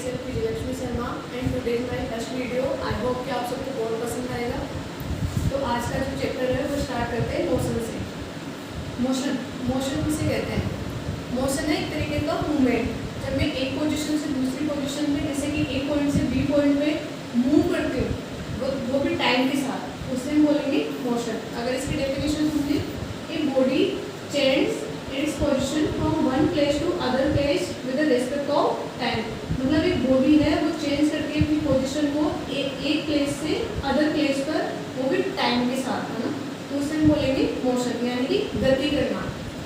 myself Vijayalakshmi Sharma and today my first video. I hope कि आप सबको बहुत पसंद आएगा। तो आज का जो चैप्टर है वो स्टार्ट करते हैं मोशन से। मोशन किसे कहते हैं? मोशन है एक तरीके का मूवमेंट। जब मैं एक पोजीशन से दूसरी पोजीशन में, जैसे कि ए पॉइंट से बी पॉइंट में मूव करती हूँ, वो भी टाइम के साथ, उससे हम बोलेंगे मोशन। अगर इसकी डेफिनेशन सुनिए, a body change its position from one place to other place with respect of time. मतलब एक बॉडी है वो चेंज करके अपनी पोजीशन को एक प्लेस से अदर प्लेस पर, वो भी टाइम के साथ, है ना। तो उससे हम बोलेंगे मोशन, यानी कि गति करना।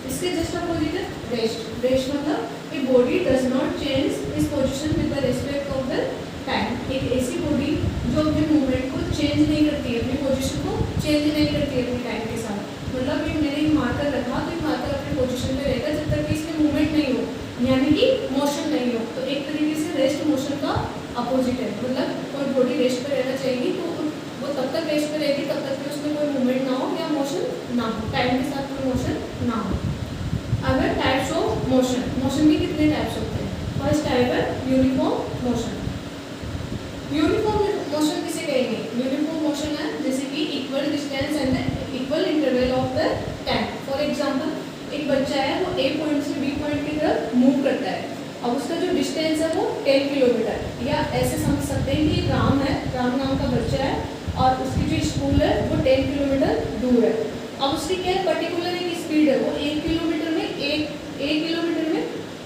इसके जस्ट अपोजिट है रेस्ट। रेस्ट मतलब a body does not change its position with the respect of the time. एक ऐसी बॉडी जो अपने मूवमेंट को चेंज नहीं करती है, अपनी पोजीशन को चेंज नहीं करती है अपनी टाइम के साथ। मतलब ये मैंने एक मार्कर रखा तो एक मार्कर अपनी पोजीशन पे रहेगा जब तक कि इसमें मूवमेंट नहीं हो, यानी कि मोशन नहीं हो। तो एक तरीके से रेस्ट मोशन का अपोजिट है। मतलब कोई बॉडी रेस्ट पे रहना चाहिए तो वो तब तक रेस्ट पे रहेगी तब तक कि उसमें कोई मूवमेंट ना हो या मोशन ना हो, टाइम के साथ कोई मोशन ना हो। अगर टाइप्स ऑफ मोशन, मोशन के कितने टाइप्स होते हैं? फर्स्ट टाइप है यूनिफॉर्म मोशन। यूनिफॉर्म मोशन किसे कहेंगे? यूनिफॉर्म मोशन है जैसे कि equal distance and equal interval of the time. For example, एक बच्चा है वो ए पॉइंट से बी पॉइंट की तरफ मूव करता है। अब उसका जो डिस्टेंस है वो 10 किलोमीटर, या ऐसे समझ सकते हैं कि राम है, राम नाम का बच्चा है और उसकी जो स्कूल है वो 10 किलोमीटर दूर है। अब उसकी क्या पर्टिकुलर एक स्पीड है, वो 1 किलोमीटर में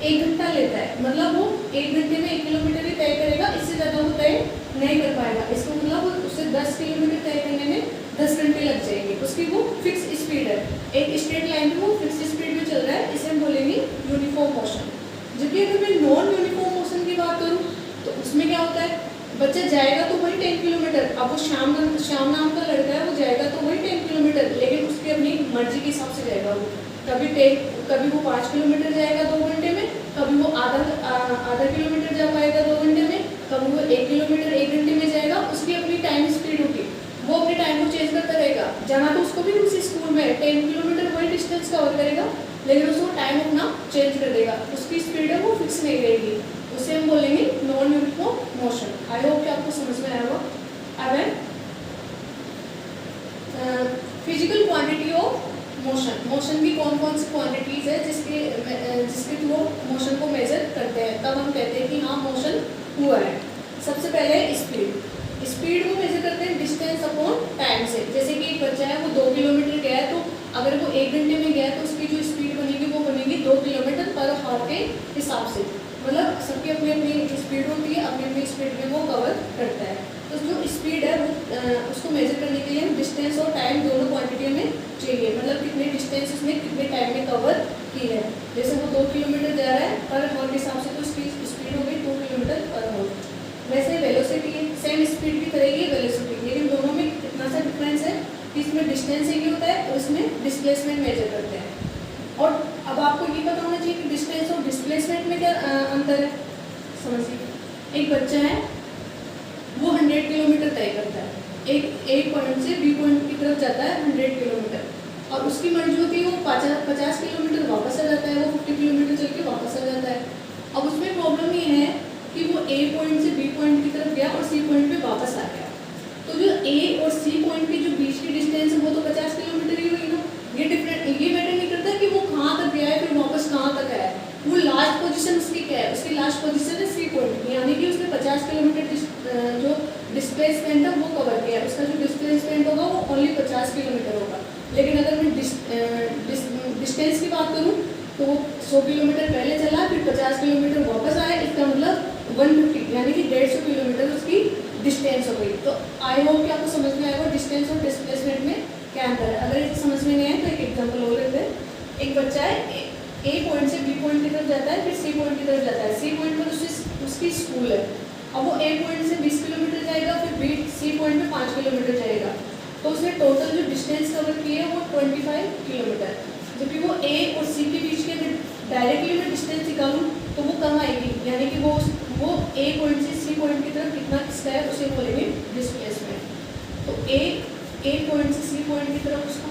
एक घंटा लेता है। मतलब वो 1 घंटे में 1 किलोमीटर ही तय करेगा, इससे ज़्यादा वो तय नहीं कर पाएगा। इसको मतलब उसे 10 किलोमीटर तय करने में 10 घंटे लग जाएंगे। उसकी वो फिक्स स्पीड है, एक स्ट्रेट लाइन में वो फिक्स स्पीड में चल रहा है, इसे हम बोलेंगे यूनिफॉर्म मोशन। जबकि अगर मैं नॉन यूनिफॉर्म मोशन की बात करूँ तो उसमें क्या होता है, बच्चा जाएगा तो वही 10 किलोमीटर। अब वो श्याम नाम का लड़का है, वो जाएगा तो वही 10 किलोमीटर, लेकिन उसकी अपनी मर्जी के हिसाब से जाएगा। वो कभी वो 5 किलोमीटर जाएगा 2 घंटे में, कभी वो आधा किलोमीटर जा पाएगा 2 घंटे में, कभी वो 1 किलोमीटर 1 घंटे में जाएगा। उसकी अपनी टाइम स्पीड होगी, वो अपने टाइम को चेंज करता रहेगा। जाना तो उसको भी उसी स्कूल में 10 किलोमीटर वही डिस्टेंस कवर करेगा, लेकिन उसको टाइम अपना चेंज कर देगा। उसकी स्पीड है वो फिक्स नहीं रहेगी, उसे हम बोलेंगे non uniform motion. I hope कि आपको समझ में आया होगा। अब है physical quantity of motion. Motion की कौन कौन सी क्वांटिटीज है जिसके थ्रू मोशन को मेजर करते हैं, तब हम कहते हैं कि हाँ मोशन हुआ है। सबसे पहले स्पीड। स्पीड को मेजर करते हैं डिस्टेंस अपॉन टाइम से। जैसे कि एक बच्चा है वो 2 किलोमीटर गया है, तो अगर वो 1 घंटे में गया है तो उसकी जो स्पीड बनेगी वो बनेगी 2 किलोमीटर पर हावर के हिसाब से। मतलब सबकी अपनी अपनी स्पीड होती है, अपनी अपनी स्पीड में वो कवर करता है। तो जो स्पीड है वो उसको मेजर करने के लिए हम डिस्टेंस और टाइम दोनों क्वांटिटी में चाहिए। मतलब कितने डिस्टेंस उसने कितने टाइम में कवर की है। जैसे वो 2 किलोमीटर जा रहा है पर हावर के हिसाब से, तो उसकी स्पीड हो गई 2 किलोमीटर पर हावर। वैसे वेलोसिटी है, सेम स्पीड की तरह ही वेलोसिटी, लेकिन दोनों में कितना सा डिफरेंस है कि इसमें डिस्टेंस एक ही होता है और इसमें डिस्प्लेसमेंट मेजर करते हैं। और अब आपको ये पता होना चाहिए कि डिस्टेंस और डिस्प्लेसमेंट में क्या अंतर है। समझिए, एक बच्चा है वो 100 किलोमीटर तय करता है, एक पॉइंट से बी पॉइंट की तरफ जाता है 100 किलोमीटर, और उसकी मर्जी होती है वो 50 किलोमीटर वापस आ जाता है, वो 50 किलोमीटर चल के वापस आ जाता है। अब उसमें प्रॉब्लम ये है कि वो ए पॉइंट से बी पॉइंट की तरफ गया और सी पॉइंट पे वापस आ गया। तो जो ए और सी पॉइंट की जो बीच की डिस्टेंस है वो तो 50 किलोमीटर ही हुई ना। ये मैटर नहीं करता कि वो कहाँ तक गया है फिर वापस कहाँ तक आया है। वो लास्ट पोजीशन उसकी क्या है, उसकी लास्ट पोजीशन है सी पॉइंट, यानी कि उसने 50 किलोमीटर जो डिस्प्लेसमेंट है वो कवर किया है। उसका जो डिस्प्लेसमेंट होगा वो ओनली 50 किलोमीटर होगा। लेकिन अगर मैं डिस्टेंस की बात करूँ तो वो 100 किलोमीटर पहले चला, फिर 50 किलोमीटर वापस आया, इसका मतलब 150 यानी कि 150 किलोमीटर उसकी डिस्टेंस हो गई। तो आई होप कि आपको समझ में आएगा डिस्टेंस और डिस्प्लेसमेंट में क्या अंतर है। अगर ये समझ में नहीं आए तो एक एग्जाम्पल और लेते हैं। एक बच्चा है ए पॉइंट से बी पॉइंट की तरफ जाता है, फिर सी पॉइंट की तरफ जाता है। सी पॉइंट पर उसकी स्कूल है। अब वो ए पॉइंट से 20 किलोमीटर जाएगा, फिर सी पॉइंट पे 5 किलोमीटर जाएगा, तो उसने टोटल जो डिस्टेंस कवर की है वो 25 किलोमीटर। जबकि वो ए और सी के बीच के अगर डायरेक्टली मैं डिस्टेंस निकालूँ तो वो कम आएगी, यानी कि वो ए पॉइंट से सी पॉइंट की तरफ कितना खिसका है उसे बोलेंगे डिस्प्लेसमेंट। तो ए पॉइंट से सी पॉइंट की तरफ उसको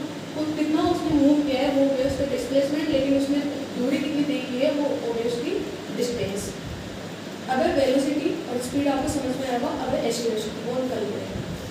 कितना उसने मूव किया है वो हो गया उसका डिस्प्लेसमेंट, लेकिन उसने दूरी कितनी तय की है वो हो गई उसकी डिस्टेंस। अब वेलोसिटी और स्पीड आपको समझ में आएगा, अब एक्सीलरेशन।